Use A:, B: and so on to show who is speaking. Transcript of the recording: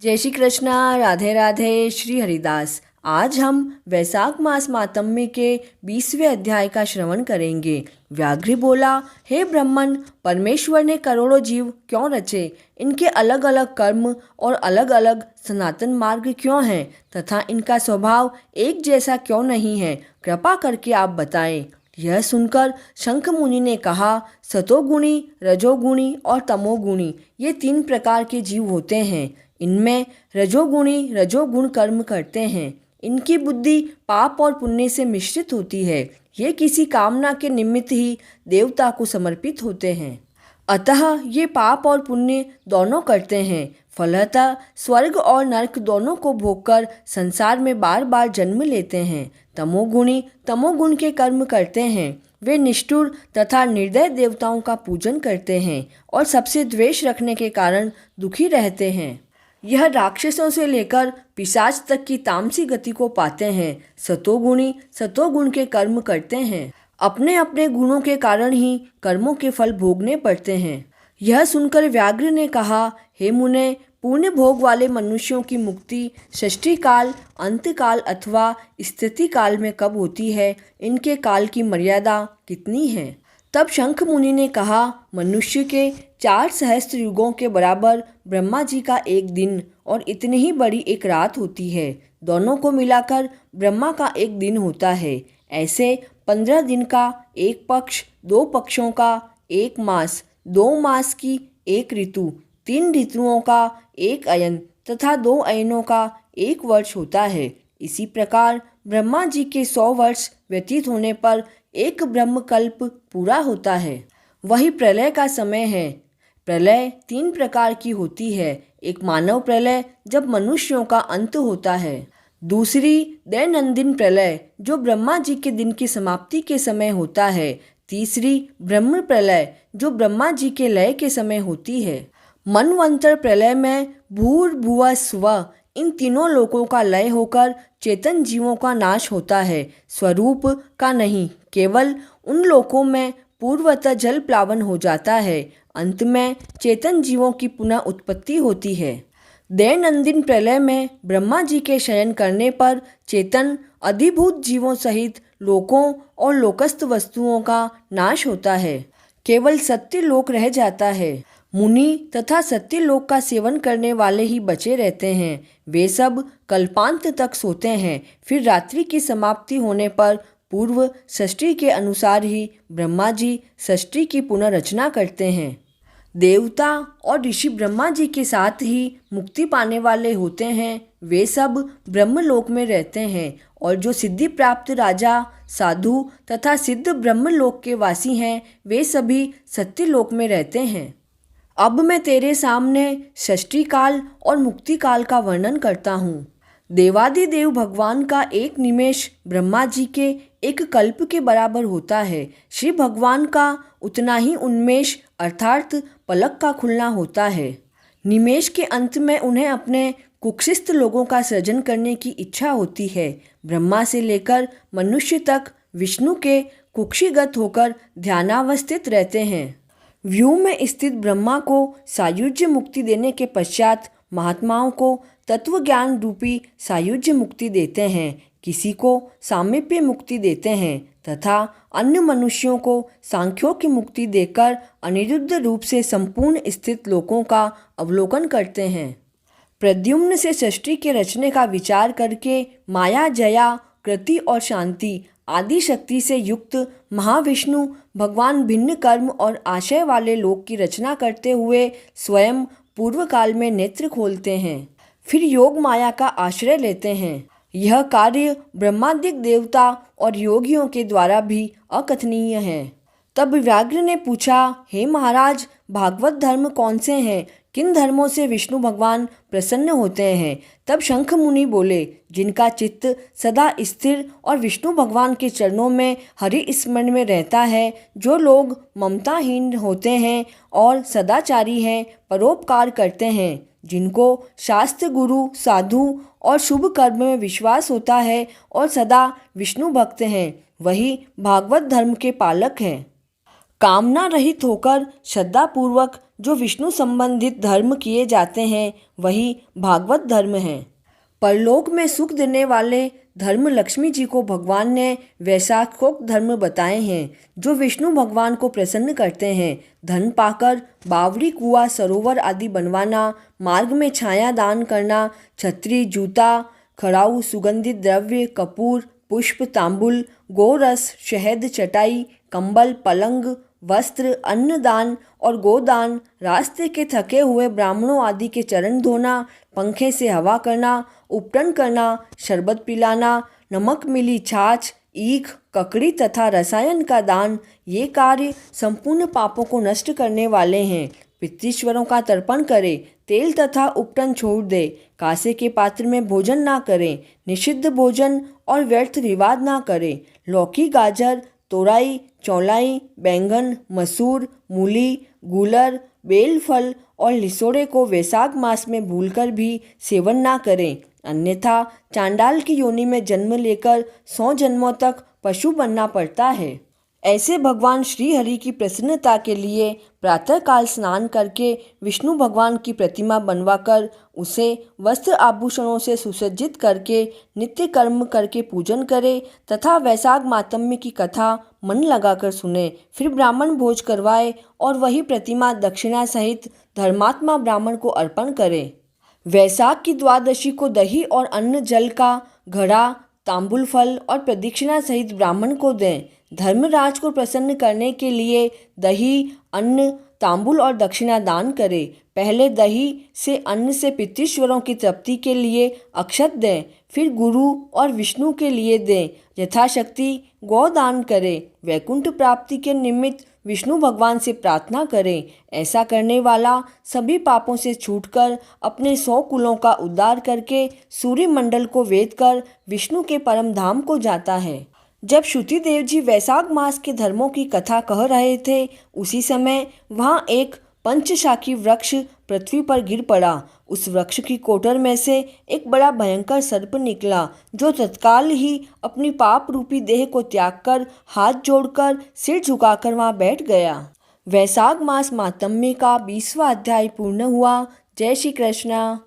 A: जय श्री कृष्णा। राधे राधे। श्री हरिदास। आज हम वैशाख मास मातम्य के 20वें अध्याय का श्रवण करेंगे। व्याघ्र बोला, हे ब्रह्मन, परमेश्वर ने करोड़ों जीव क्यों रचे? इनके अलग अलग कर्म और अलग अलग सनातन मार्ग क्यों हैं तथा इनका स्वभाव एक जैसा क्यों नहीं है? कृपा करके आप बताएं। यह सुनकर शंख मुनि ने कहा, सतोगुणी, रजोगुणी और तमोगुणी ये 3 प्रकार के जीव होते हैं। इनमें रजोगुणी रजोगुण कर्म करते हैं। इनकी बुद्धि पाप और पुण्य से मिश्रित होती है। ये किसी कामना के निमित्त ही देवता को समर्पित होते हैं। अतः ये पाप और पुण्य दोनों करते हैं। फलतः स्वर्ग और नरक दोनों को भोगकर संसार में बार बार जन्म लेते हैं। तमोगुणी तमोगुण के कर्म करते हैं। वे निष्ठुर तथा निर्दय देवताओं का पूजन करते हैं और सबसे द्वेष रखने के कारण दुखी रहते हैं। यह राक्षसों से लेकर पिशाच तक की तामसी गति को पाते हैं। सतोगुणी सतोगुण के कर्म करते हैं। अपने अपने गुणों के कारण ही कर्मों के फल भोगने पड़ते हैं। यह सुनकर व्याघ्र ने कहा, हे मुने, पूर्ण भोग वाले मनुष्यों की मुक्ति षष्ठी काल, अंत काल अथवा स्थिति काल में कब होती है? इनके काल की मर्यादा कितनी है? तब शंख मुनि ने कहा, मनुष्य के 4 सहस्त्र युगों के बराबर ब्रह्मा जी का एक दिन और इतनी ही बड़ी एक रात होती है। दोनों को मिलाकर ब्रह्मा का एक दिन होता है। ऐसे 15 दिन का एक पक्ष, 2 पक्षों का एक मास, 2 मास की एक ऋतु, 3 ऋतुओं का एक अयन तथा 2 अयनों का एक वर्ष होता है। इसी प्रकार ब्रह्मा जी के 100 वर्ष व्यतीत होने पर एक ब्रह्मकल्प पूरा होता है। वही प्रलय का समय है। प्रलय 3 प्रकार की होती है। एक मानव प्रलय, जब मनुष्यों का अंत होता है। दूसरी दैनंदिन प्रलय, जो ब्रह्मा जी के दिन की समाप्ति के समय होता है। तीसरी ब्रह्म प्रलय, जो ब्रह्मा जी के लय के समय होती है। मनवंतर प्रलय में भूर्भुवः स्वः इन तीनों लोकों का लय होकर चेतन जीवों का नाश होता है, स्वरूप का नहीं। केवल उन लोकों में पूर्वतः जल प्लावन हो जाता है। अंत में चेतन जीवों की पुनः उत्पत्ति होती है। दैनंदिन प्रलय में ब्रह्मा जी के शयन करने पर चेतन अधिभूत जीवों सहित लोकों और लोकस्थ वस्तुओं का नाश होता है। केवल सत्य लोक रह जाता है। मुनि तथा सत्य लोक का सेवन करने वाले ही बचे रहते हैं। वे सब कल्पांत तक सोते हैं। फिर रात्रि की समाप्ति होने पर पूर्व षष्ठी के अनुसार ही ब्रह्मा जी षष्ठी की पुनर्रचना करते हैं। देवता और ऋषि ब्रह्मा जी के साथ ही मुक्ति पाने वाले होते हैं। वे सब ब्रह्मलोक में रहते हैं और जो सिद्धि प्राप्त राजा, साधु तथा सिद्ध ब्रह्मलोक के वासी हैं, वे सभी सत्यलोक में रहते हैं। अब मैं तेरे सामने षष्ठी काल और मुक्ति काल का वर्णन करता हूँ। देवादिदेव भगवान का एक निमेष ब्रह्मा जी के एक कल्प के बराबर होता है। श्री भगवान का उतना ही उन्मेष अर्थात पलक का खुलना होता है। निमेष के अंत में उन्हें अपने कुक्षिस्थ लोगों का सृजन करने की इच्छा होती है। ब्रह्मा से लेकर मनुष्य तक विष्णु के कुक्षिगत होकर ध्यानावस्थित रहते हैं। व्यू में स्थित ब्रह्मा को सायुज्य मुक्ति देने के पश्चात महात्माओं को तत्व ज्ञान रूपी सायुज्य मुक्ति देते हैं। किसी को सामीप्य मुक्ति देते हैं तथा अन्य मनुष्यों को सांख्यों की मुक्ति देकर अनिरुद्ध रूप से संपूर्ण स्थित लोकों का अवलोकन करते हैं। प्रद्युम्न से सृष्टि के रचने का विचार करके माया, जया, कृति और शांति आदि शक्ति से युक्त महाविष्णु भगवान भिन्न कर्म और आशय वाले लोक की रचना करते हुए स्वयं पूर्व काल में नेत्र खोलते हैं। फिर योग माया का आश्रय लेते हैं। यह कार्य ब्रह्मादिक देवता और योगियों के द्वारा भी अकथनीय है। तब व्याघ्र ने पूछा, हे महाराज, भागवत धर्म कौन से हैं? किन धर्मों से विष्णु भगवान प्रसन्न होते हैं? तब शंख मुनि बोले, जिनका चित्त सदा स्थिर और विष्णु भगवान के चरणों में हरि स्मरण में रहता है, जो लोग ममताहीन होते हैं और सदाचारी हैं, परोपकार करते हैं, जिनको शास्त्र, गुरु, साधु और शुभ कर्म में विश्वास होता है और सदा विष्णु भक्त हैं, वही भागवत धर्म के पालक हैं। कामना रहित होकर श्रद्धापूर्वक जो विष्णु संबंधित धर्म किए जाते हैं वही भागवत धर्म है। परलोक में सुख देने वाले धर्म लक्ष्मी जी को भगवान ने वैशाखोक्त धर्म बताए हैं, जो विष्णु भगवान को प्रसन्न करते हैं। धन पाकर बावड़ी, कुआं, सरोवर आदि बनवाना, मार्ग में छाया दान करना, छतरी, जूता, खड़ाऊ, सुगंधित द्रव्य, कपूर, पुष्प, तांबुल, गोरस, शहद, चटाई, कंबल, पलंग, वस्त्र, अन्नदान और गोदान, रास्ते के थके हुए ब्राह्मणों आदि के चरण धोना, पंखे से हवा करना, उपटन करना, शरबत पिलाना, नमक मिली छाछ, ईख, ककड़ी तथा रसायन का दान, ये कार्य संपूर्ण पापों को नष्ट करने वाले हैं। पितृश्वरों का तर्पण करे, तेल तथा उपटन छोड़ दे, कांसे के पात्र में भोजन ना करें, निषिद्ध भोजन और व्यर्थ विवाद ना करें। लौकी, गाजर, तोरई, चौलाई, बैंगन, मसूर, मूली, गूलर, बेलफल और लिसोड़े को वैशाख मास में भूलकर भी सेवन ना करें, अन्यथा चांडाल की योनि में जन्म लेकर 100 जन्मों तक पशु बनना पड़ता है। ऐसे भगवान श्री हरि की प्रसन्नता के लिए प्रातःकाल स्नान करके विष्णु भगवान की प्रतिमा बनवाकर उसे वस्त्र आभूषणों से सुसज्जित करके नित्य कर्म करके पूजन करे तथा वैशाख मातम्य की कथा मन लगाकर सुने। फिर ब्राह्मण भोज करवाए और वही प्रतिमा दक्षिणा सहित धर्मात्मा ब्राह्मण को अर्पण करे। वैशाख की द्वादशी को दही और अन्न जल का घड़ा, तांबुल फल और प्रदक्षिणा सहित ब्राह्मण को दें। धर्मराज को प्रसन्न करने के लिए दही, अन्न, तांबुल और दक्षिणा दान करें। पहले दही से अन्न से पितृश्वरों की तृप्ति के लिए अक्षत दें, फिर गुरु और विष्णु के लिए दें। यथाशक्ति गौदान करें। वैकुंठ प्राप्ति के निमित्त विष्णु भगवान से प्रार्थना करें। ऐसा करने वाला सभी पापों से छूटकर अपने 100 कुलों का उद्धार करके सूर्य मंडल को वेद कर विष्णु के परम धाम को जाता है। जब श्रुति देव जी वैशाख मास के धर्मों की कथा कह रहे थे, उसी समय वहाँ एक पंचशाखी वृक्ष पृथ्वी पर गिर पड़ा। उस वृक्ष की कोटर में से एक बड़ा भयंकर सर्प निकला, जो तत्काल ही अपनी पाप रूपी देह को त्याग कर हाथ जोड़कर सिर झुकाकर वहाँ बैठ गया। वैशाख मास मातम्य का 20वां अध्याय पूर्ण हुआ। जय श्री कृष्ण।